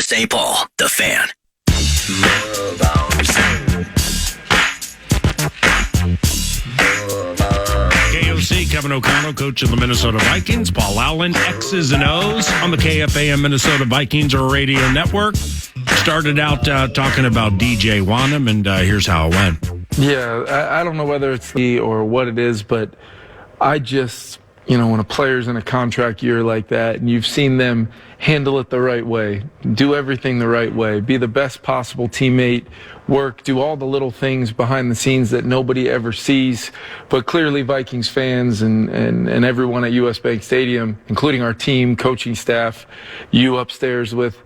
St. Paul, the Fan. KOC, Kevin OConnell, coach of the Minnesota Vikings. Paul Allen, X's and O's on the KFAN Minnesota Vikings radio network. Started out talking about DJ Wanham, and here's how it went. Yeah, I don't know whether it's the or what it is, but I just, when a player's in a contract year like that and you've seen them handle it the right way, do everything the right way, be the best possible teammate, do all the little things behind the scenes that nobody ever sees, but clearly Vikings fans and everyone at US Bank Stadium, including our team, coaching staff, you upstairs with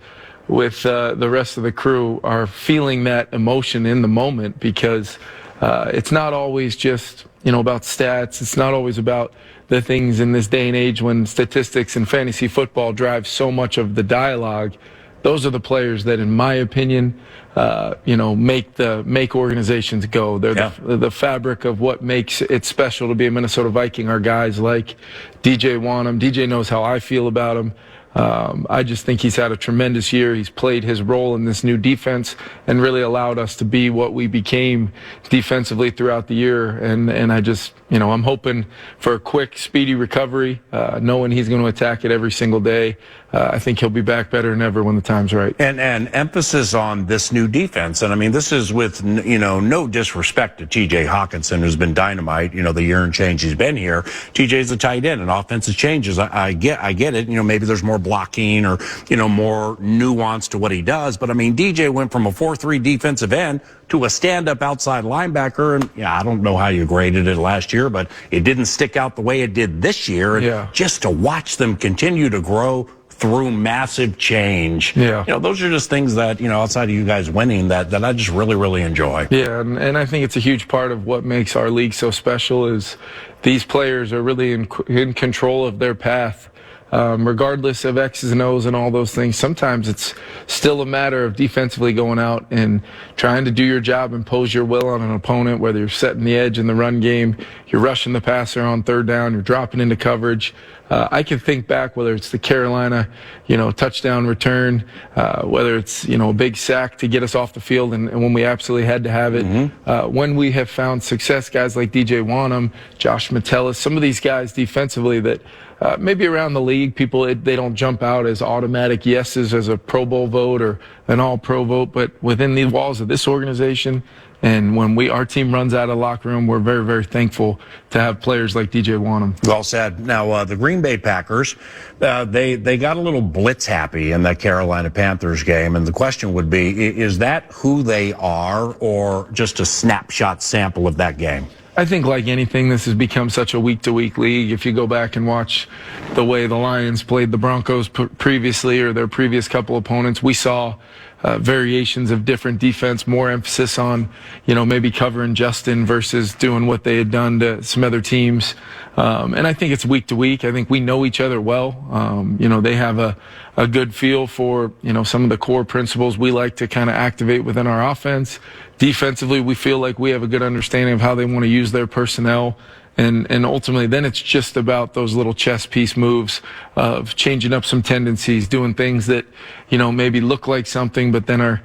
the rest of the crew, are feeling that emotion in the moment, because it's not always just about stats. It's not always about the things in this day and age when statistics and fantasy football drive so much of the dialogue. Those are the players that, in my opinion, make organizations go. They're the fabric of what makes it special to be a Minnesota Viking. Are guys like DJ Wanham. DJ knows how I feel about him. I just think he's had a tremendous year. He's played his role in this new defense and really allowed us to be what we became defensively throughout the year. And I just, I'm hoping for a quick, speedy recovery, knowing he's going to attack it every single day. I think he'll be back better than ever when the time's right. And emphasis on this new defense. And I mean, this is with, no disrespect to TJ Hawkinson, who's been dynamite, the year and change he's been here. TJ's a tight end, and offensive changes. I get it. Maybe there's more blocking or, more nuance to what he does. But I mean, DJ went from a 4-3 defensive end to a stand-up outside linebacker. And I don't know how you graded it last year, but it didn't stick out the way it did this year. And just to watch them continue to grow through massive change. Those are just things that, outside of you guys winning, that I just really, really enjoy. Yeah, and I think it's a huge part of what makes our league so special is these players are really in control of their path. Regardless of X's and O's and all those things, sometimes it's still a matter of defensively going out and trying to do your job, impose your will on an opponent, whether you're setting the edge in the run game, you're rushing the passer on third down, you're dropping into coverage. I can think back, whether it's the Carolina, touchdown return, whether it's, a big sack to get us off the field and when we absolutely had to have it. When we have found success, guys like DJ Wanham, Josh Metellus, some of these guys defensively that maybe around the league, they don't jump out as automatic yeses as a Pro Bowl vote or an All-Pro vote, but within the walls of this organization, and when our team runs out of the locker room, we're very, very thankful to have players like DJ Wanham. Well said. Now, the Green Bay Packers, they got a little blitz happy in that Carolina Panthers game, and the question would be, is that who they are or just a snapshot sample of that game? I think, like anything, this has become such a week-to-week league. If you go back and watch the way the Lions played the Broncos previously or their previous couple opponents, we saw variations of different defense, more emphasis on, maybe covering Justin versus doing what they had done to some other teams. And I think it's week to week. I think we know each other well. They have a good feel for, some of the core principles we like to kind of activate within our offense. Defensively, we feel like we have a good understanding of how they want to use their personnel. And ultimately, then it's just about those little chess piece moves of changing up some tendencies, doing things that, maybe look like something, but then are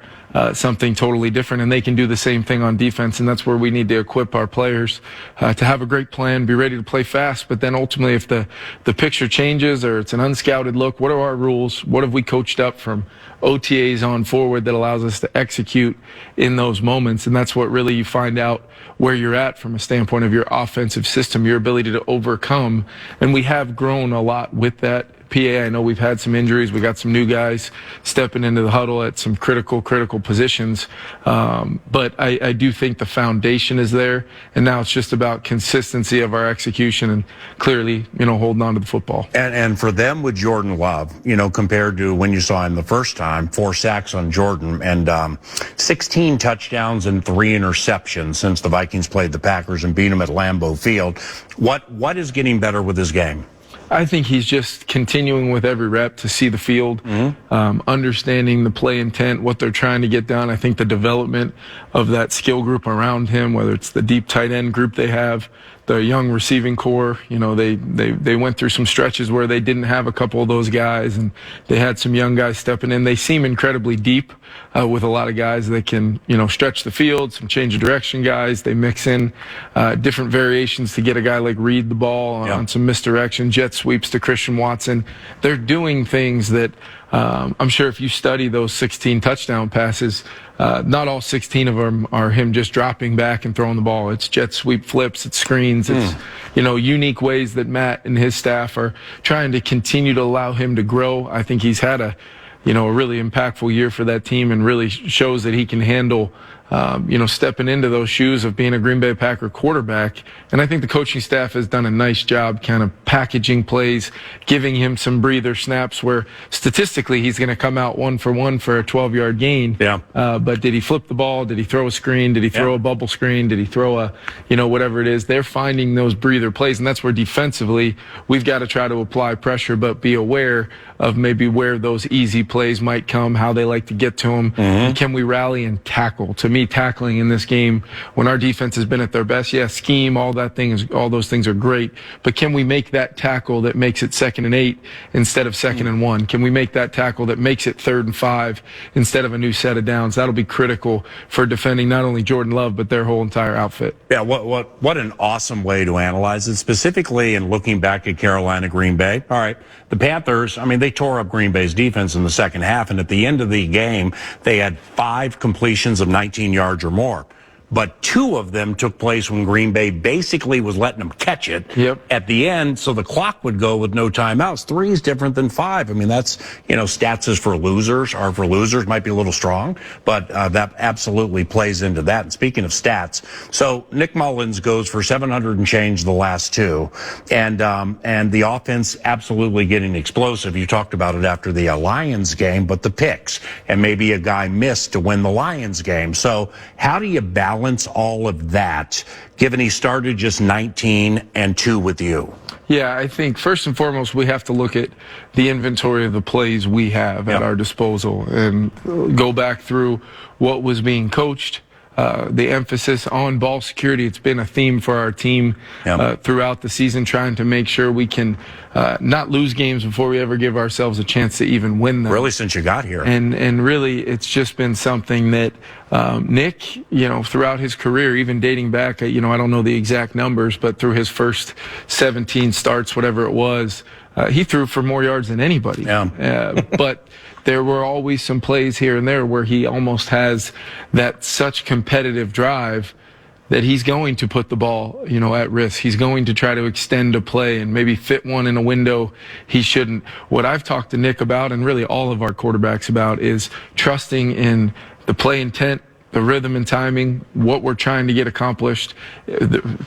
something totally different. And they can do the same thing on defense. And that's where we need to equip our players to have a great plan, be ready to play fast. But then ultimately, if the picture changes or it's an unscouted look, what are our rules? What have we coached up from OTAs on forward that allows us to execute in those moments? And that's what really you find out where you're at from a standpoint of your offensive system, your ability to overcome. And we have grown a lot with that. PA, I know we've had some injuries. We got some new guys stepping into the huddle at some critical positions. But I do think the foundation is there. And now it's just about consistency of our execution and clearly, holding on to the football. And for them with Jordan Love, compared to when you saw him the first time, 4 sacks on Jordan and 16 touchdowns and 3 interceptions since the Vikings played the Packers and beat them at Lambeau Field. What is getting better with his game? I think he's just continuing with every rep to see the field, understanding the play intent, what they're trying to get done. I think the development of that skill group around him, whether it's the deep tight end group they have, the young receiving core. You know, they went through some stretches where they didn't have a couple of those guys, and they had some young guys stepping in. They seem incredibly deep with a lot of guys that can, you know, stretch the field, some change of direction guys. They mix in different variations to get a guy like Reed the ball on some misdirection, jet sweeps to Christian Watson. They're doing things that I'm sure if you study those 16 touchdown passes, not all 16 of them are him just dropping back and throwing the ball. It's jet sweep flips, it's screens, it's, you know, unique ways that Matt and his staff are trying to continue to allow him to grow. I think he's had a really impactful year for that team, and really shows that he can handle, stepping into those shoes of being a Green Bay Packer quarterback. And I think the coaching staff has done a nice job kind of packaging plays, giving him some breather snaps where statistically he's going to come out 1 for 1 for a 12-yard gain. Yeah. But did he flip the ball? Did he throw a screen? Did he throw a bubble screen? Did he throw a, whatever it is? They're finding those breather plays, and that's where defensively we've got to try to apply pressure, but be aware of maybe where those easy plays might come, how they like to get to them. And can we rally and tackle? To me, tackling in this game, when our defense has been at their best, scheme, all those things are great, but can we make that tackle that makes it 2nd and 8 instead of 2nd and 1? Can we make that tackle that makes it 3rd and 5 instead of a new set of downs? That'll be critical for defending not only Jordan Love, but their whole entire outfit. Yeah, what an awesome way to analyze it, specifically in looking back at Carolina, Green Bay. All right, the Panthers, I mean, they tore up Green Bay's defense in the second half, and at the end of the game, they had 5 completions of 19 yards or more. But 2 of them took place when Green Bay basically was letting them catch it at the end, so the clock would go with no timeouts. 3 is different than 5. I mean, that's, stats is for losers, might be a little strong, but that absolutely plays into that. And speaking of stats, so Nick Mullins goes for 700 and change the last 2, and the offense absolutely getting explosive. You talked about it after the Lions game, but the picks, and maybe a guy missed to win the Lions game. So how do you balance all of that, given he started just 19 and 2 with you? Yeah, I think first and foremost, we have to look at the inventory of the plays we have at our disposal and go back through what was being coached, the emphasis on ball security. It's been a theme for our team throughout the season, trying to make sure we can not lose games before we ever give ourselves a chance to even win them. Really, since you got here. And really, it's just been something that Nick, throughout his career, even dating back, I don't know the exact numbers, but through his first 17 starts, whatever it was, he threw for more yards than anybody. But there were always some plays here and there where he almost has that such competitive drive that he's going to put the ball, at risk. He's going to try to extend a play and maybe fit one in a window he shouldn't. What I've talked to Nick about, and really all of our quarterbacks about, is trusting in the play intent, the rhythm and timing, what we're trying to get accomplished,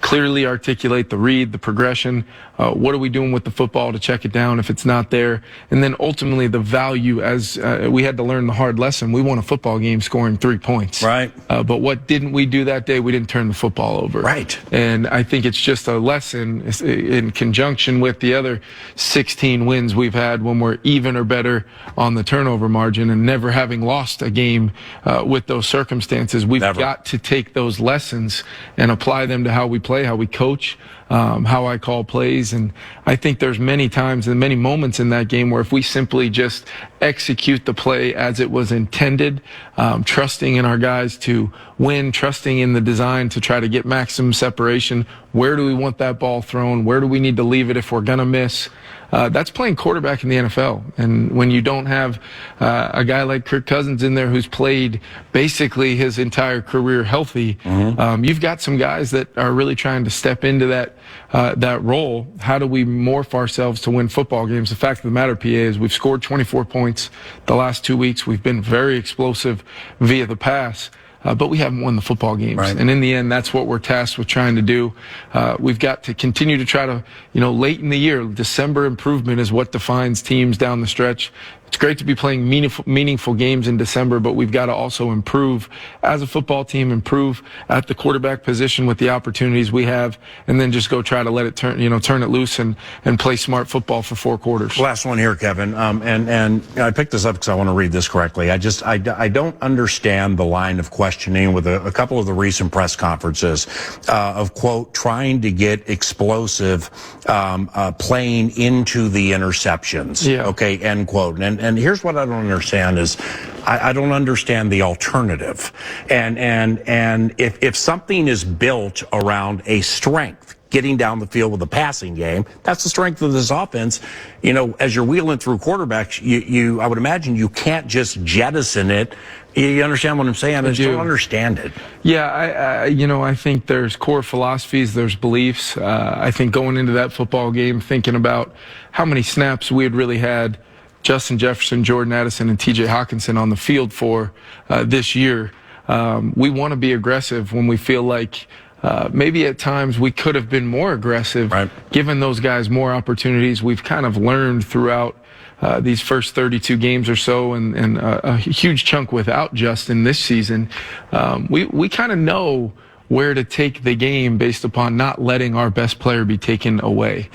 clearly articulate the read, the progression, what are we doing with the football to check it down if it's not there, and then ultimately the value, as we had to learn the hard lesson. We won a football game scoring 3 points. Right. But what didn't we do that day? We didn't turn the football over. Right. And I think it's just a lesson in conjunction with the other 16 wins we've had when we're even or better on the turnover margin and never having lost a game with those circumstances. We've got to take those lessons and apply them to how we play, how we coach, how I call plays. And I think there's many times and many moments in that game where if we simply just execute the play as it was intended, trusting in our guys to win, trusting in the design to try to get maximum separation, where do we want that ball thrown? Where do we need to leave it if we're going to miss? That's playing quarterback in the NFL. And when you don't have a guy like Kirk Cousins in there who's played basically his entire career healthy, you've got some guys that are really trying to step into that role. How do we morph ourselves to win football games? The fact of the matter, PA, is we've scored 24 points the last 2 weeks. We've been very explosive via the pass. But we haven't won the football games. Right. And in the end, that's what we're tasked with trying to do. We've got to continue to try to, late in the year, December improvement is what defines teams down the stretch. It's great to be playing meaningful games in December, but we've got to also improve as a football team, improve at the quarterback position with the opportunities we have, and then just go try to let it turn it loose and play smart football for 4 quarters. Last one here, Kevin. And I picked this up because I want to read this correctly. I don't understand the line of questioning with a couple of the recent press conferences of, quote, trying to get explosive playing into the interceptions. Yeah. Okay, end quote. And here's what I don't understand is I don't understand the alternative. And if something is built around a strength, getting down the field with a passing game, that's the strength of this offense. You know, as you're wheeling through quarterbacks, I would imagine you can't just jettison it. You understand what I'm saying? I just don't understand it. Yeah, I think there's core philosophies, there's beliefs. I think going into that football game, thinking about how many snaps we had really had Justin Jefferson, Jordan Addison, and TJ Hawkinson on the field for this year. We want to be aggressive when we feel like maybe at times we could have been more aggressive, right, given those guys more opportunities. We've kind of learned throughout these first 32 games or so, and a huge chunk without Justin this season. We kind of know where to take the game based upon not letting our best player be taken away.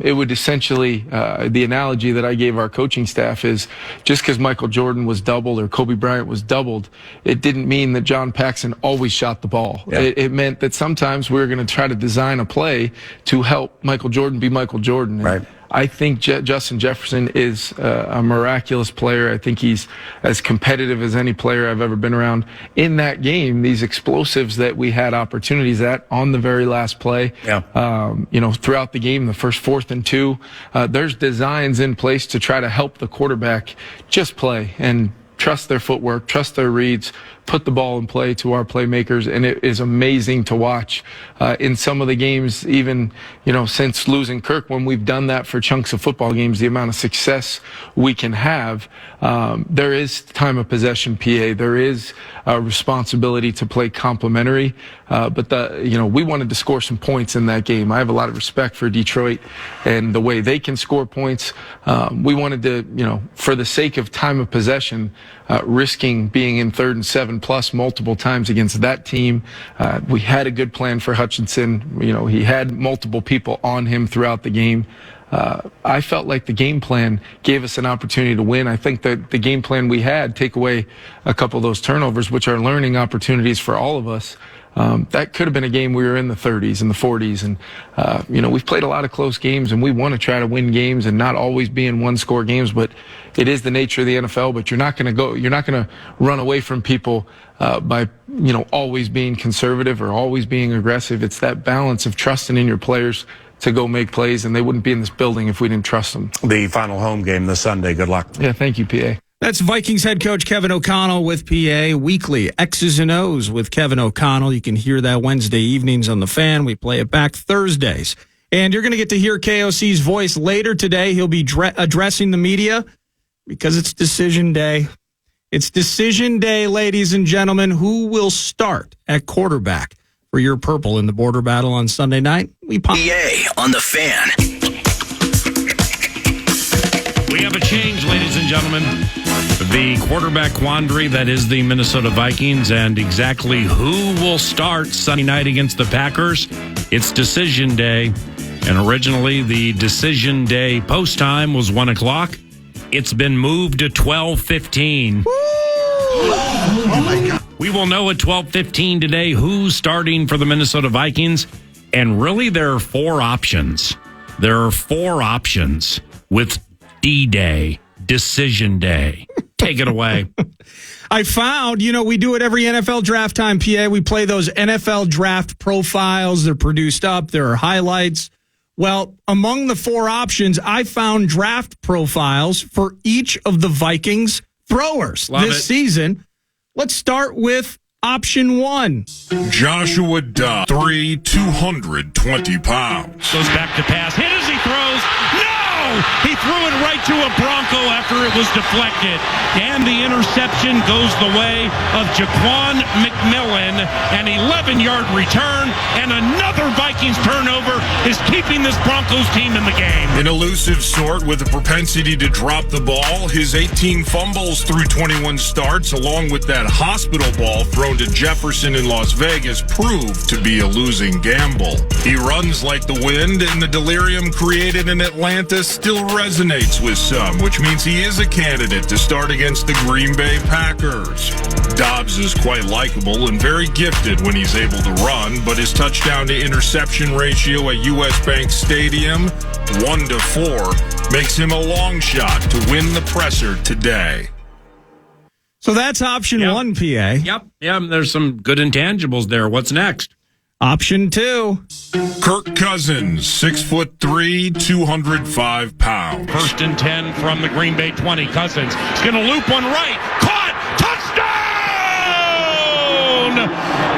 It would essentially, the analogy that I gave our coaching staff is just because Michael Jordan was doubled or Kobe Bryant was doubled, it didn't mean that John Paxson always shot the ball. Yeah. It meant that sometimes we were going to try to design a play to help Michael Jordan be Michael Jordan. Right. I think Justin Jefferson is a miraculous player. I think he's as competitive as any player I've ever been around. In that game, these explosives that we had opportunities at on the very last play, throughout the game, the first 4th and 2, there's designs in place to try to help the quarterback just play and trust their footwork, trust their reads, put the ball in play to our playmakers, and it is amazing to watch in some of the games, even since losing Kirk, when we've done that for chunks of football games, the amount of success we can have. There is time of possession, PA. There is a responsibility to play complementary, but we wanted to score some points in that game. I have a lot of respect for Detroit and the way they can score points. We wanted to, for the sake of time of possession, risking being in 3rd and 7 plus multiple times against that team. We had a good plan for Hutchinson. He had multiple people on him throughout the game. I felt like the game plan gave us an opportunity to win. I think that the game plan we had, take away a couple of those turnovers, which are learning opportunities for all of us. That could have been a game we were in the 30s and the 40s. And, we've played a lot of close games, and we want to try to win games and not always be in 1-score games. But it is the nature of the NFL. But you're not going to run away from people by, always being conservative or always being aggressive. It's that balance of trusting in your players to go make plays, and they wouldn't be in this building if we didn't trust them. The final home game this Sunday. Good luck. Yeah, thank you, PA. That's Vikings head coach Kevin OConnell with PA Weekly X's and O's with Kevin OConnell. You can hear that Wednesday evenings on the Fan. We play it back Thursdays. And you're going to get to hear KOC's voice later today. He'll be addressing the media because it's decision day. It's decision day, ladies and gentlemen. Who will start at quarterback for your purple in the border battle on Sunday night? PA on the Fan. We have a change, ladies and gentlemen. The quarterback quandary that is the Minnesota Vikings, and exactly who will start Sunday night against the Packers. It's decision day, and originally the decision day post time was 1 o'clock. It's been moved to 12:15. Oh my God. We will know at 12:15 today who's starting for the Minnesota Vikings, and really there are 4 options. There are 4 options with D-Day, Decision Day. Take it away. I found, we do it every NFL draft time, PA. We play those NFL draft profiles. They're produced up. There are highlights. Well, among the 4 options, I found draft profiles for each of the Vikings throwers this season. Let's start with option 1. Joshua Dobbs, 3, 220 pounds. Goes back to pass. Hit as he throws. No! He threw it right to a Bronco after it was deflected. And the interception goes the way of Jaquan McMillan. An 11-yard return and another Vikings turnover is keeping this Broncos team in the game. An elusive sort with a propensity to drop the ball. His 18 fumbles through 21 starts, along with that hospital ball thrown to Jefferson in Las Vegas, proved to be a losing gamble. He runs like the wind, and the delirium created in Atlanta still resonates with some, which means he is a candidate to start against the Green Bay Packers. Dobbs is quite likable and very gifted when he's able to run, but his touchdown to interception ratio at US Bank Stadium, 1-4, makes him a long shot to win the presser today. So that's option one, PA. Yep. Yeah, there's some good intangibles there. What's next? Option two. Kirk Cousins, 6'3", 205 pounds. 1st and 10 from the Green Bay 20. Cousins is going to loop one right. Caught! Touchdown!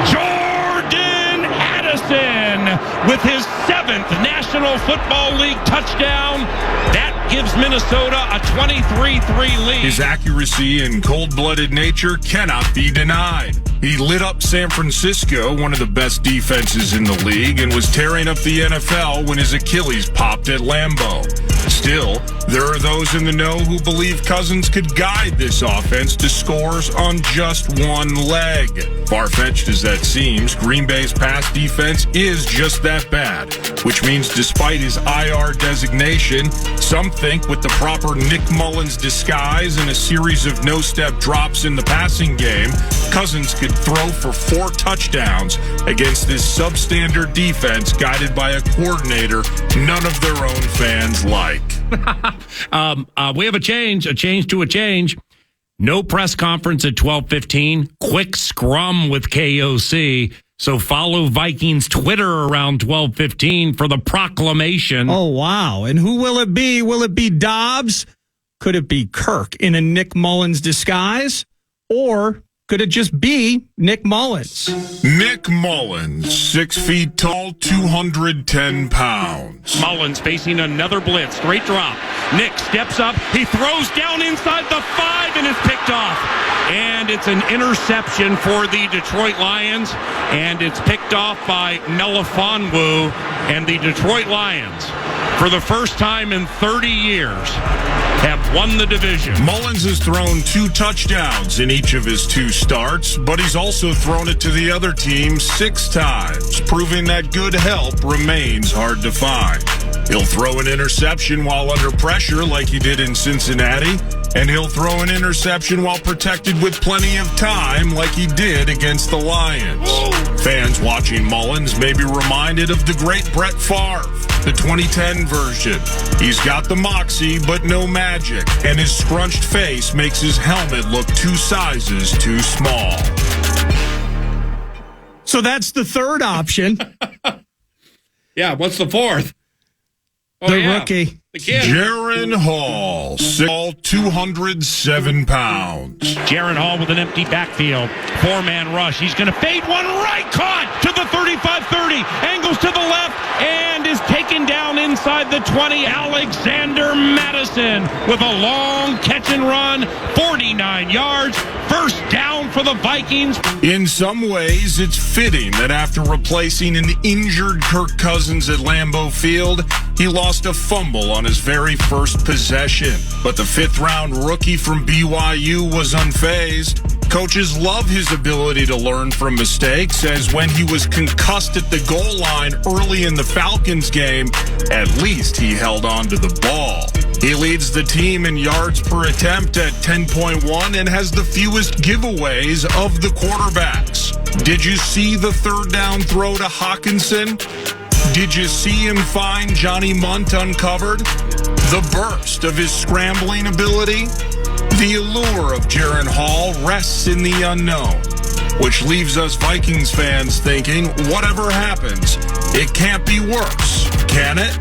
Jordan Addison with his 7th National Football League touchdown. That gives Minnesota a 23-3 lead. His accuracy and cold-blooded nature cannot be denied. He lit up San Francisco, one of the best defenses in the league, and was tearing up the NFL when his Achilles popped at Lambeau. Still, there are those in the know who believe Cousins could guide this offense to scores on just one leg. Far-fetched as that seems, Green Bay's pass defense is just that bad, which means despite his IR designation, some think with the proper Nick Mullins disguise and a series of no-step drops in the passing game, Cousins could throw for 4 touchdowns against this substandard defense guided by a coordinator none of their own fans like. We have a change to a change. No press conference at 12:15. Quick scrum with KOC. So follow Vikings Twitter around 12:15 for the proclamation. Oh, wow. And who will it be? Will it be Dobbs? Could it be Kirk in a Nick Mullins disguise? Or could it just be Nick Mullins? Nick Mullins, 6 feet tall, 210 pounds. Mullins facing another blitz. Straight drop. Nick steps up. He throws down inside the 5 and is picked off. And it's an interception for the Detroit Lions. And it's picked off by Melifonwu. And the Detroit Lions, for the first time in 30 years, have won the division. Mullins has thrown 2 touchdowns in each of his 2 starts, but he's also thrown it to the other team 6 times, proving that good help remains hard to find. He'll throw an interception while under pressure like he did in Cincinnati, and he'll throw an interception while protected with plenty of time like he did against the Lions. Fans watching Mullins may be reminded of the great Brett Favre, the 2010 version. He's got the moxie, but no magic, and his scrunched face makes his helmet look 2 sizes too small. So that's the third option. Yeah, what's the fourth? Rookie. The kid. Jaren Hall, 207 pounds. Jaren Hall with an empty backfield. 4-man rush. He's going to fade one right. Caught to the 35-30. Angles to the left and is taken down inside the 20. Alexander Madison with a long catch and run. 49 yards. First down for the Vikings. In some ways, it's fitting that after replacing an injured Kirk Cousins at Lambeau Field, he lost a fumble on his very first possession. But the 5th-round rookie from BYU was unfazed. Coaches love his ability to learn from mistakes, as when he was concussed at the goal line early in the Falcons game, at least he held on to the ball. He leads the team in yards per attempt at 10.1 and has the fewest giveaways of the quarterbacks. Did you see the 3rd down throw to Hawkinson? Did you see him find Johnny Munt uncovered? The burst of his scrambling ability? The allure of Jaren Hall rests in the unknown, which leaves us Vikings fans thinking, whatever happens, it can't be worse, can it?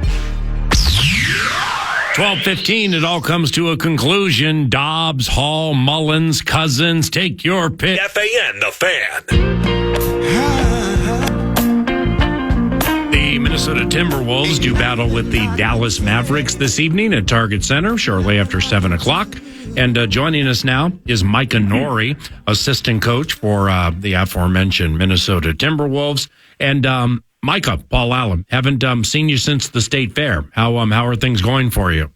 12:15, it all comes to a conclusion. Dobbs, Hall, Mullins, Cousins, take your pick. KFAN, the Fan. The Minnesota Minnesota Timberwolves do battle with the Dallas Mavericks this evening at Target Center shortly after 7 o'clock. And joining us now is Micah Nori, assistant coach for the aforementioned Minnesota Timberwolves. And Micah, Paul Allen, haven't seen you since the State Fair. How are things going for you?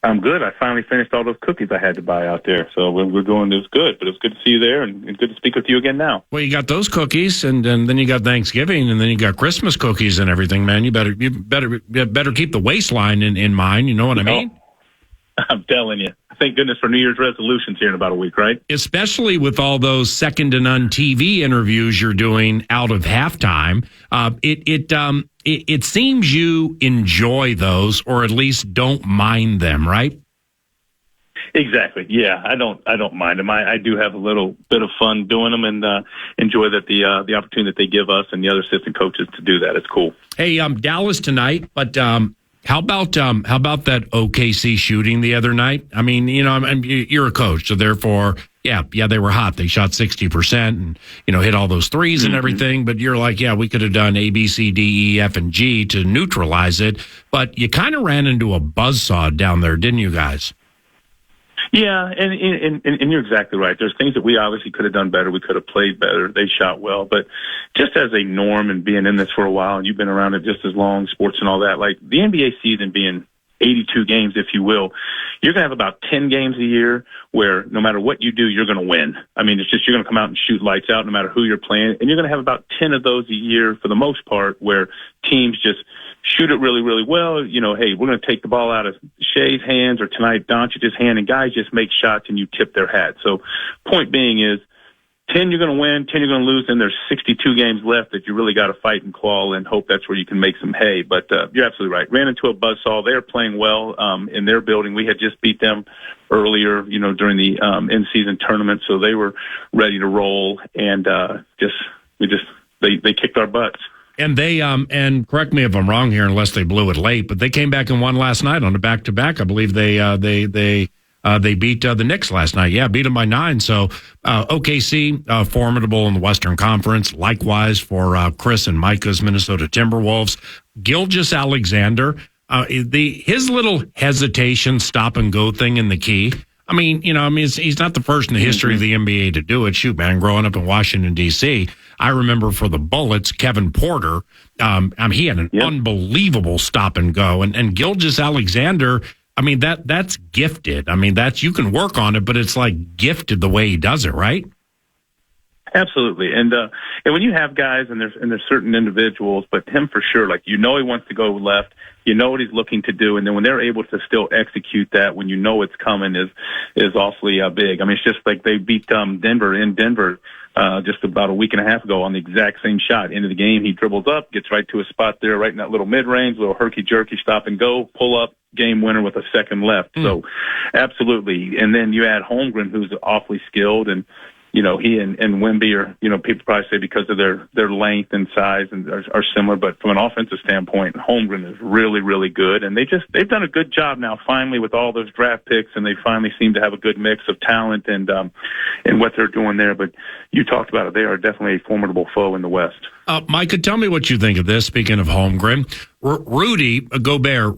I'm good. I finally finished all those cookies I had to buy out there. So we're doing this good, but it's good to see you there and good to speak with you again now. Well, you got those cookies, and then you got Thanksgiving, and then you got Christmas cookies and everything, man. You better keep the waistline in mind. You know what I mean? I'm telling you. Thank goodness for New Year's resolutions here in about a week, right? Especially with all those second to none TV interviews you're doing out of halftime. It seems you enjoy those, or at least don't mind them, right? Exactly. Yeah, I don't mind them. I do have a little bit of fun doing them, and enjoy that the opportunity that they give us and the other assistant coaches to do that. It's cool. Hey, Dallas tonight, but how about that OKC shooting the other night? I mean, you're a coach, so therefore, yeah, they were hot. They shot 60% and hit all those threes and everything. But you're like, yeah, we could have done A, B, C, D, E, F, and G to neutralize it. But you kind of ran into a buzzsaw down there, didn't you guys? Yeah, and you're exactly right. There's things that we obviously could have done better. We could have played better. They shot well. But just as a norm and being in this for a while, and you've been around it just as long, sports and all that, like the NBA season being 82 games, if you will, you're going to have about 10 games a year where no matter what you do, you're going to win. I mean, it's just you're going to come out and shoot lights out no matter who you're playing. And you're going to have about 10 of those a year for the most part where teams just shoot it really, really well. Hey, we're going to take the ball out of Shea's hands or tonight Doncic's hand, and guys just make shots and you tip their hat. So point being is 10 you're going to win, 10 you're going to lose, and there's 62 games left that you really got to fight and claw and hope that's where you can make some hay. But you're absolutely right. Ran into a buzzsaw. They're playing well in their building. We had just beat them earlier, during the in-season tournament, so they were ready to roll, and they kicked our butts. And they, and correct me if I'm wrong here, unless they blew it late, but they came back and won last night on a back-to-back. I believe they beat the Knicks last night. Yeah, beat them by 9. So OKC, formidable in the Western Conference. Likewise for Chris and Micah's Minnesota Timberwolves. Gilgeous-Alexander, his little hesitation, stop-and-go thing in the key. He's not the first in the history of the NBA to do it. Shoot, man, growing up in Washington, D.C., I remember for the Bullets, Kevin Porter, he had an unbelievable stop and go. And Gilgeous-Alexander, that's gifted. You can work on it, but it's like gifted the way he does it, right? Absolutely. And when you have guys and there's certain individuals, but him for sure, like, he wants to go left, what he's looking to do. And then when they're able to still execute that, when it's coming is awfully big. It's just like they beat Denver in Denver just about a week and a half ago on the exact same shot. End of the game, he dribbles up, gets right to a spot there, right in that little mid-range, little herky-jerky stop and go, pull up, game winner with a second left. So absolutely. And then you add Holmgren, who's awfully skilled, and he and Wemby are, people probably say because of their length and size and are similar, but from an offensive standpoint, Holmgren is really, really good. And they've done a good job now finally with all those draft picks, and they finally seem to have a good mix of talent and what they're doing there. But you talked about it. They are definitely a formidable foe in the West. Micah, tell me what you think of this. Speaking of Holmgren, Rudy Gobert,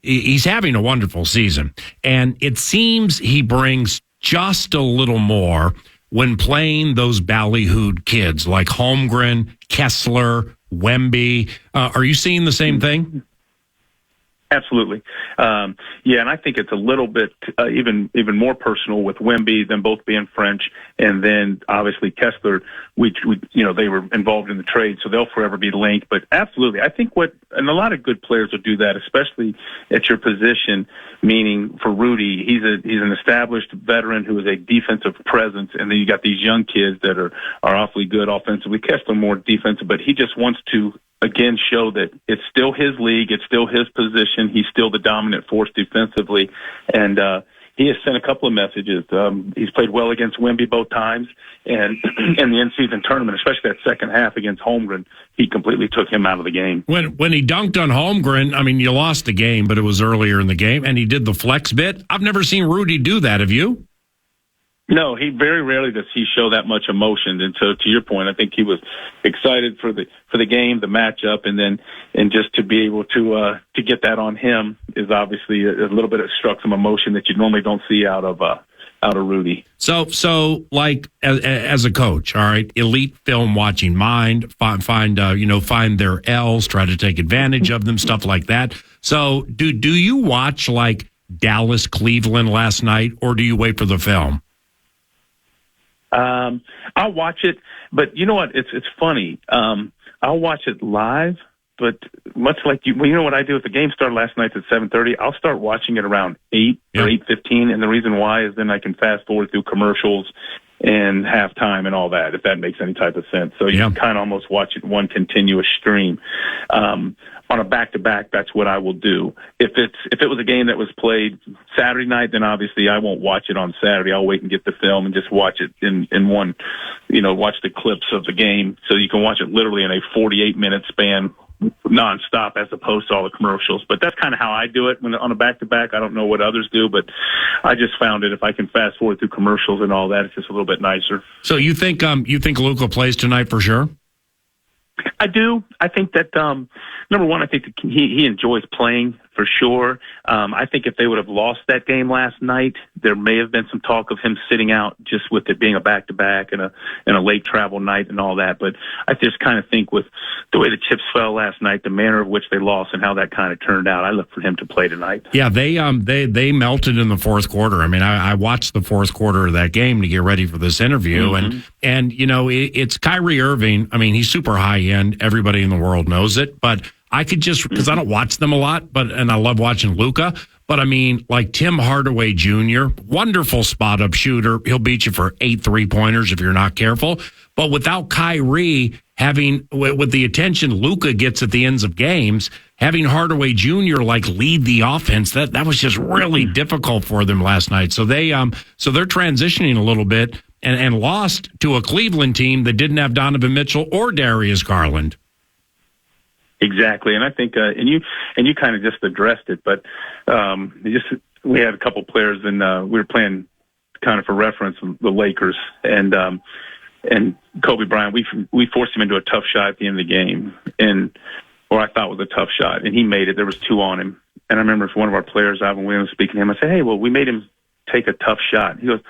he's having a wonderful season, and it seems he brings just a little more when playing those ballyhooed kids like Holmgren, Kessler, Wemby. Are you seeing the same thing? Absolutely. And I think it's a little bit even more personal with Wemby, them both being French, and then obviously Kessler, which they were involved in the trade, so they'll forever be linked. But absolutely, I think and a lot of good players will do that, especially at your position, meaning for Rudy, he's an established veteran who is a defensive presence, and then you got these young kids that are awfully good offensively. Kessler more defensive, but he just wants to again show that it's still his league, it's still his position, he's still the dominant force defensively, and he has sent a couple of messages. He's played well against Wemby both times, and in the in-season tournament, especially that second half against Holmgren, he completely took him out of the game. When he dunked on Holmgren, you lost the game, but it was earlier in the game, and he did the flex bit. I've never seen Rudy do that. Have you? No, he very rarely does he show that much emotion. And so, to your point, I think he was excited for the game, the matchup, and just to be able to get that on him is obviously a little bit of struck some emotion that you normally don't see out of Rudy. So like as a coach, all right, elite film watching mind, find their L's, try to take advantage of them, stuff like that. So do you watch like Dallas Cleveland last night, or do you wait for the film? I'll watch it, but you know what? It's funny. I'll watch it live, but much like you know what I do? If the game started last night at 7:30, I'll start watching it around 8 or 8:15, and the reason why is then I can fast forward through commercials and halftime and all that, if that makes any type of sense. So you can kind of almost watch it one continuous stream. On a back-to-back, that's what I will do. If it was a game that was played Saturday night, then obviously I won't watch it on Saturday. I'll wait and get the film and just watch it in one, watch the clips of the game. So you can watch it literally in a 48-minute span nonstop as opposed to all the commercials. But that's kind of how I do it when on a back-to-back. I don't know what others do, but I just found it if I can fast forward through commercials and all that, it's just a little bit nicer. So you think Luka plays tonight for sure? I do. I think that, number one, I think that he enjoys playing for sure. I think if they would have lost that game last night, there may have been some talk of him sitting out just with it being a back-to-back and a late travel night and all that. But I just kind of think with the way the chips fell last night, the manner of which they lost and how that kind of turned out, I look for him to play tonight. Yeah, they melted in the fourth quarter. I mean, I watched the fourth quarter of that game to get ready for this interview, and it's Kyrie Irving. I mean, he's super high end. Everybody in the world knows it, but I could just, because I don't watch them a lot, and I love watching Luka. But I mean, like Tim Hardaway Jr., wonderful spot up shooter. He'll beat you for 8 3-pointers if you're not careful. But without Kyrie having, with the attention Luka gets at the ends of games, having Hardaway Jr. like lead the offense, that was just really difficult for them last night. So they're transitioning a little bit and lost to a Cleveland team that didn't have Donovan Mitchell or Darius Garland. Exactly, and I think and you kind of just addressed it, but we had a couple players, and we were playing kind of for reference the Lakers, and Kobe Bryant. We forced him into a tough shot at the end of the game, or I thought was a tough shot, and he made it. There was 2 on him, and I remember one of our players, Ivan Williams, speaking to him. I said, "Hey, well, we made him take a tough shot." He goes,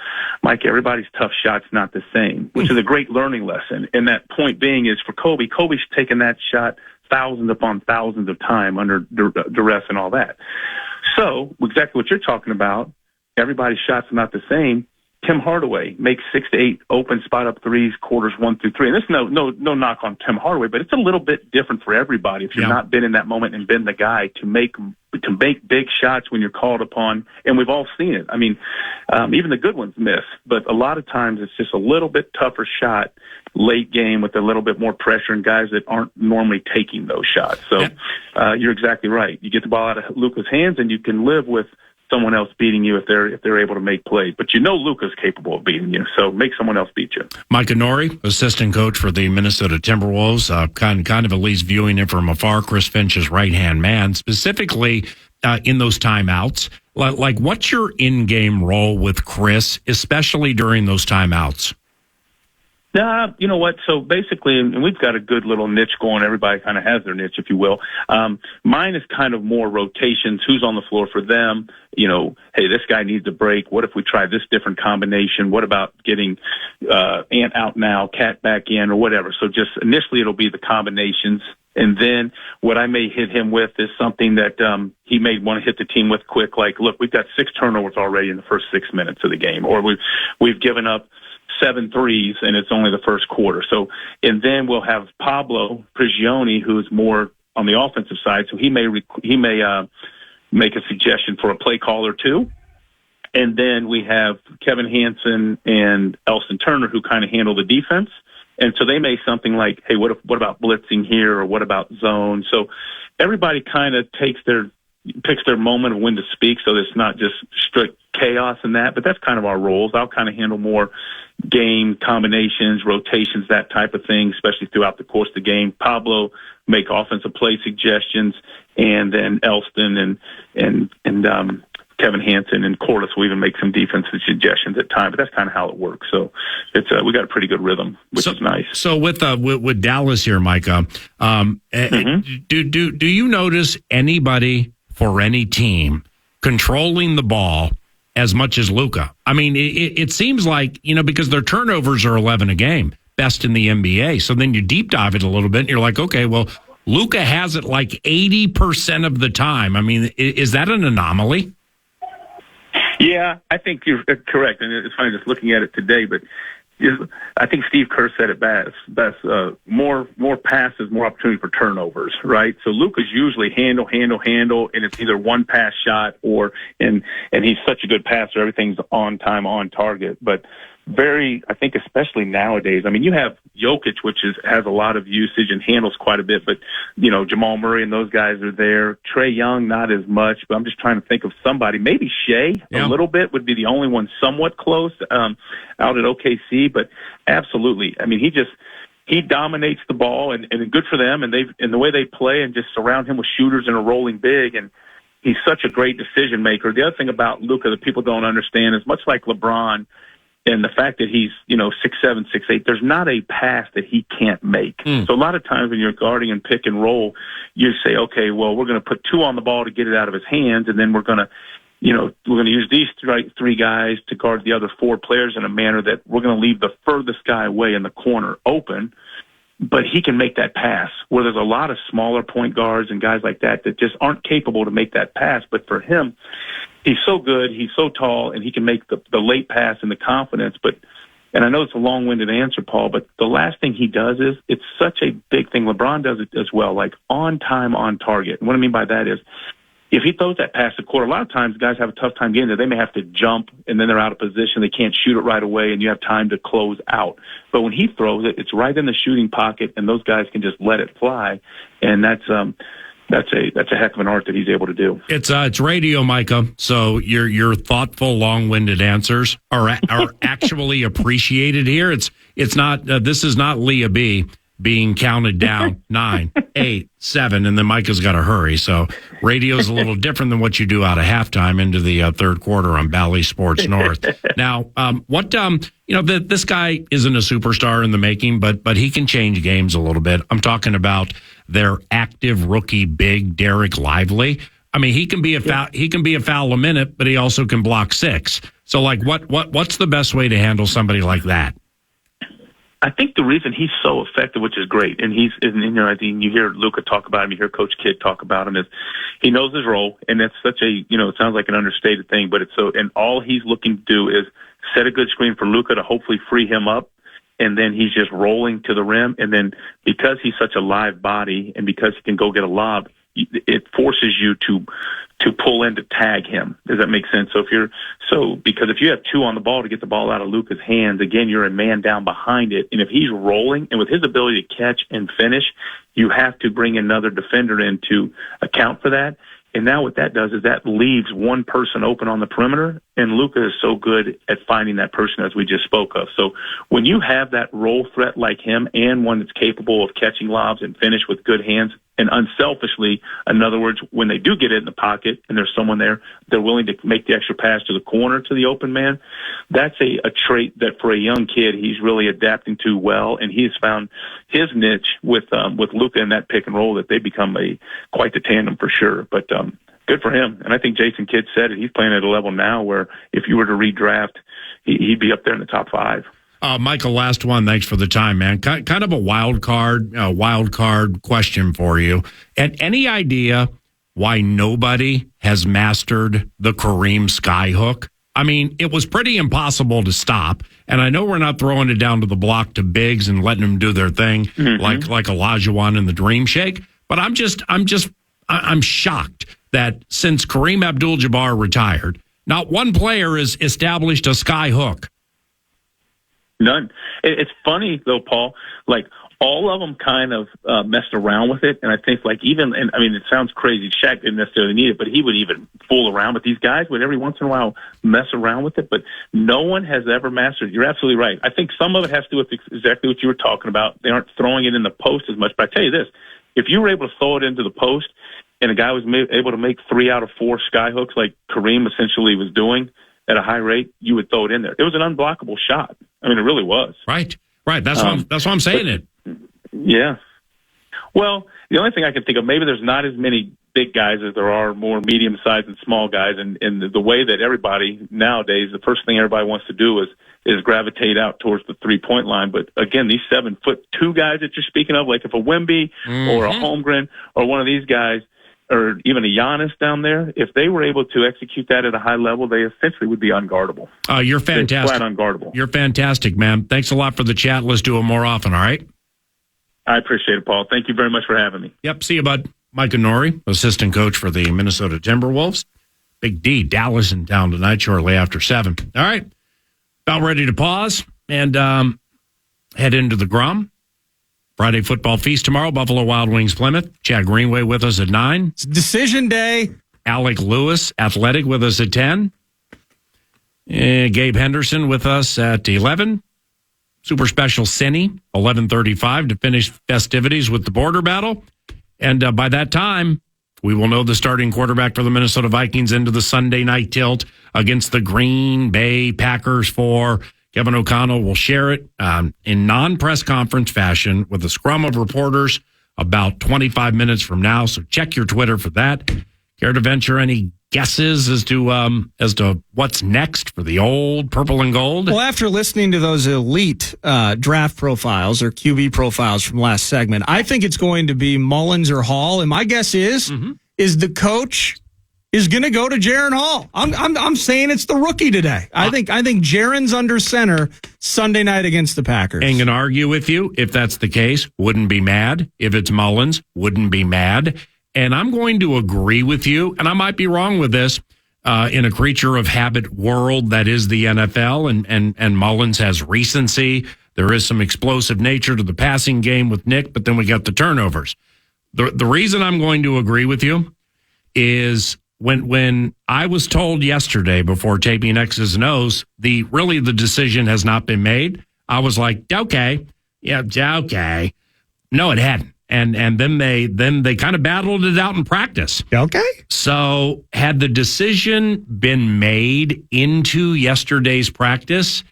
"Mike, everybody's tough shot's not the same," which is a great learning lesson. And that point being is for Kobe's taken that shot thousands upon thousands of time under duress and all that. So exactly what you're talking about, everybody's shots are not the same. Tim Hardaway makes 6 to 8 open spot up threes, quarters 1 through 3. And there's no knock on Tim Hardaway, but it's a little bit different for everybody if you've not been in that moment and been the guy to make big shots when you're called upon. And we've all seen it. I mean, even the good ones miss, but a lot of times it's just a little bit tougher shot late game with a little bit more pressure and guys that aren't normally taking those shots. So you're exactly right. You get the ball out of Luka's hands and you can live with someone else beating you if they're able to make plays. But Luka's capable of beating you, so make someone else beat you. Micah Nori, assistant coach for the Minnesota Timberwolves, kind of at least viewing it from afar, Chris Finch's right-hand man, specifically in those timeouts. Like, what's your in-game role with Chris, especially during those timeouts? You know what? So basically, and we've got a good little niche going. Everybody kind of has their niche, if you will. Mine is kind of more rotations. Who's on the floor for them? Hey, this guy needs a break. What if we try this different combination? What about getting Ant out now, Cat back in, or whatever? So just initially, it'll be the combinations. And then what I may hit him with is something that he may want to hit the team with quick. Like, look, we've got 6 turnovers already in the first 6 minutes of the game, or we've given up 7 threes and it's only the first quarter. So, and then we'll have Pablo Prigioni, who's more on the offensive side. So he may make a suggestion for a play call or two. And then we have Kevin Hansen and Elston Turner, who kind of handle the defense. And so they may something like, hey, what about blitzing here, or what about zone? So everybody kind of picks their moment of when to speak, so it's not just strict chaos in that. But that's kind of our roles. I'll kind of handle more game combinations, rotations, that type of thing, especially throughout the course of the game. Pablo make offensive play suggestions, and then Elston and Kevin Hansen and Corliss will even make some defensive suggestions at times, but that's kind of how it works. So it's we got a pretty good rhythm, which is nice. So with Dallas here, Micah, do you notice anybody for any team controlling the ball as much as Luka? I mean, it seems like, because their turnovers are 11 a game, best in the NBA. So then you deep dive it a little bit and you're like, okay, well, Luka has it like 80% of the time. I mean, is that an anomaly? Yeah, I think you're correct. And it's funny just looking at it today, but I think Steve Kerr said it best. More passes, more opportunity for turnovers, right? So Luka's usually handle, and it's either one pass shot and he's such a good passer, everything's on time, on target. But I think especially nowadays, I mean, you have Jokic, which has a lot of usage and handles quite a bit, but, Jamal Murray and those guys are there. Trae Young, not as much, but I'm just trying to think of somebody. Maybe Shea a little bit would be the only one somewhat close out at OKC, but absolutely. I mean, he dominates the ball and good for them, and the way they play and just surround him with shooters and a rolling big, and he's such a great decision maker. The other thing about Luka that people don't understand is much like LeBron, and the fact that he's, 6'7", 6'8", there's not a pass that he can't make. So a lot of times when you're guarding and pick and roll, you say, okay, well, we're going to put 2 on the ball to get it out of his hands, and then we're going to use these three guys to guard the other 4 players in a manner that we're going to leave the furthest guy away in the corner open. But he can make that pass, where there's a lot of smaller point guards and guys like that just aren't capable to make that pass. But for him, he's so good, he's so tall, and he can make the late pass and the confidence. And I know it's a long-winded answer, Paul, but the last thing he does is, it's such a big thing. LeBron does it as well, like on time, on target. And what I mean by that is, if he throws that pass a quarter, a lot of times guys have a tough time getting there. They may have to jump, and then they're out of position. They can't shoot it right away, and you have time to close out. But when he throws it, it's right in the shooting pocket, and those guys can just let it fly. And that's a heck of an art that he's able to do. It's radio, Micah. So your thoughtful, long-winded answers are actually appreciated here. It's not. This is not Leah B being counted down 9, 8, 7, and then Micah's got to hurry. So radio's a little different than what you do out of halftime into the third quarter on Bally Sports North. Now, this guy isn't a superstar in the making, but he can change games a little bit. I'm talking about their active rookie big Derek Lively. I mean, he can be a foul a minute, but he also can block 6. So, like, what's the best way to handle somebody like that? I think the reason he's so effective, which is great, and you hear Luka talk about him, you hear Coach Kidd talk about him, is he knows his role, and that's such a, it sounds like an understated thing, but it's so, and all he's looking to do is set a good screen for Luka to hopefully free him up, and then he's just rolling to the rim, and then because he's such a live body, and because he can go get a lob, it forces you to pull in to tag him. Does that make sense? Because if you have 2 on the ball to get the ball out of Luka's hands, again, you're a man down behind it. And if he's rolling, and with his ability to catch and finish, you have to bring another defender in to account for that. And now what that does is that leaves one person open on the perimeter, and Luka is so good at finding that person, as we just spoke of. So when you have that roll threat like him, and one that's capable of catching lobs and finish with good hands, and unselfishly, in other words, when they do get it in the pocket and there's someone there, they're willing to make the extra pass to the corner to the open man. That's a trait that for a young kid, he's really adapting to well, and he's found his niche with Luka in that pick and roll, that they become quite the tandem for sure. But good for him. And I think Jason Kidd said it. He's playing at a level now where if you were to redraft, he'd be up there in the top 5. Michael, last one. Thanks for the time, man. Kind of a wild card question for you. And any idea why nobody has mastered the Kareem skyhook? I mean, it was pretty impossible to stop. And I know we're not throwing it down to the block to bigs and letting them do their thing like Olajuwon in the Dream Shake. But I'm shocked that since Kareem Abdul-Jabbar retired, not one player has established a skyhook. None. It's funny though, Paul, like all of them kind of messed around with it. And I think it sounds crazy. Shaq didn't necessarily need it, but he would even fool around. But these guys would every once in a while mess around with it. But no one has ever mastered it. You're absolutely right. I think some of it has to do with exactly what you were talking about. They aren't throwing it in the post as much. But I tell you this, if you were able to throw it into the post and a guy was able to make 3 out of 4 sky hooks like Kareem essentially was doing at a high rate, you would throw it in there. It was an unblockable shot. I mean, it really was. Right. That's why I'm saying it. Yeah. Well, the only thing I can think of, maybe there's not as many big guys as there are more medium-sized and small guys, and the way that everybody nowadays, the first thing everybody wants to do is gravitate out towards the three-point line. But again, these 7'2" guys that you're speaking of, like if a Wemby or a Holmgren or one of these guys, or even a Giannis down there, if they were able to execute that at a high level, they essentially would be unguardable. You're fantastic. Flat unguardable. You're fantastic, man. Thanks a lot for the chat. Let's do it more often, all right? I appreciate it, Paul. Thank you very much for having me. Yep, see you, bud. Micah Nori, assistant coach for the Minnesota Timberwolves. Big D, Dallas in town tonight, shortly after 7. All right, about ready to pause and head into the Grum. Friday football feast tomorrow, Buffalo Wild Wings, Plymouth. Chad Greenway with us at 9. It's decision day. Alec Lewis, Athletic, with us at 10. Gabe Henderson with us at 11. Super Special Cinny, 11:35 to finish festivities with the border battle. And by that time, we will know the starting quarterback for the Minnesota Vikings into the Sunday night tilt against the Green Bay Packers. For Kevin OConnell will share it in non-press conference fashion with a scrum of reporters about 25 minutes from now. So check your Twitter for that. Care to venture any guesses as to what's next for the old purple and gold? Well, after listening to those elite draft profiles or QB profiles from last segment, I think it's going to be Mullins or Hall. And my guess is the coach is going to go to Jaren Hall. I'm saying it's the rookie today. I think Jaren's under center Sunday night against the Packers. Ain't gonna argue with you if that's the case. Wouldn't be mad if it's Mullins. Wouldn't be mad. And I'm going to agree with you, and I might be wrong with this, in a creature of habit world that is the NFL, and Mullins has recency. There is some explosive nature to the passing game with Nick, but then we got the turnovers. The reason I'm going to agree with you is when I was told yesterday before taping X's and O's, the decision has not been made. I was like, okay. No, it hadn't. And then they kind of battled it out in practice. Okay. So had the decision been made into yesterday's practice,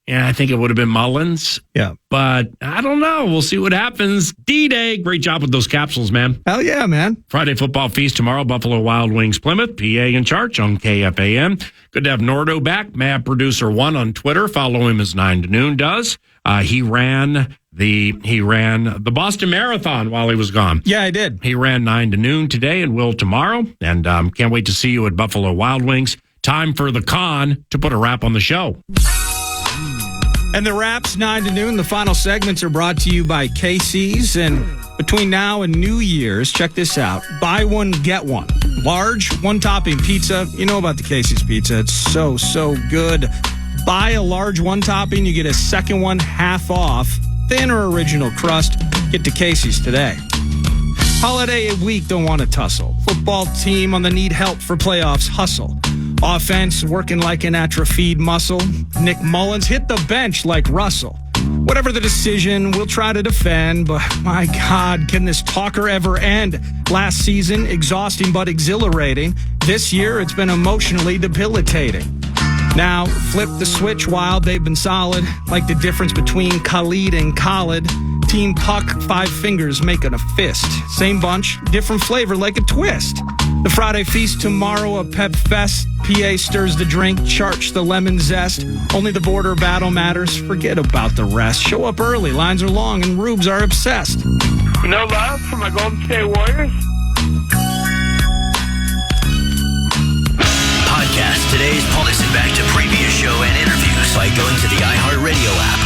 and I think it would have been Mullins. Yeah. But I don't know. We'll see what happens. D-Day. Great job with those capsules, man. Hell yeah, man. Friday football feast tomorrow. Buffalo Wild Wings, Plymouth. PA in charge on KFAN. Good to have Nordo back. Mad Producer 1 on Twitter. Follow him as 9 to noon does. He ran the Boston Marathon while he was gone. Yeah, I did. He ran 9 to noon today and will tomorrow. And can't wait to see you at Buffalo Wild Wings. Time for the con to put a wrap on the show. And the wraps 9 to noon. The final segments are brought to you by KC's. And between now and New Year's, check this out. Buy one, get one. Large, one-topping pizza. You know about the Casey's pizza. It's so, so good. Buy a large one-topping. You get a second one half off. Thin or original crust. Get to Casey's today. Holiday week, don't want to tussle. Football team on the need help for playoffs hustle. Offense working like an atrophied muscle. Nick Mullins hit the bench like Russell. Whatever the decision, we'll try to defend, but my God, can this talker ever end? Last season, exhausting but exhilarating. This year, it's been emotionally debilitating. Now, flip the switch while they've been solid, like the difference between Khalid and Khalid. Team Puck, 5 fingers making a fist. Same bunch, different flavor like a twist. The Friday feast tomorrow, a pep fest. PA stirs the drink, charge the lemon zest. Only the border battle matters, forget about the rest. Show up early, lines are long, and rubes are obsessed. No love for my Golden State Warriors?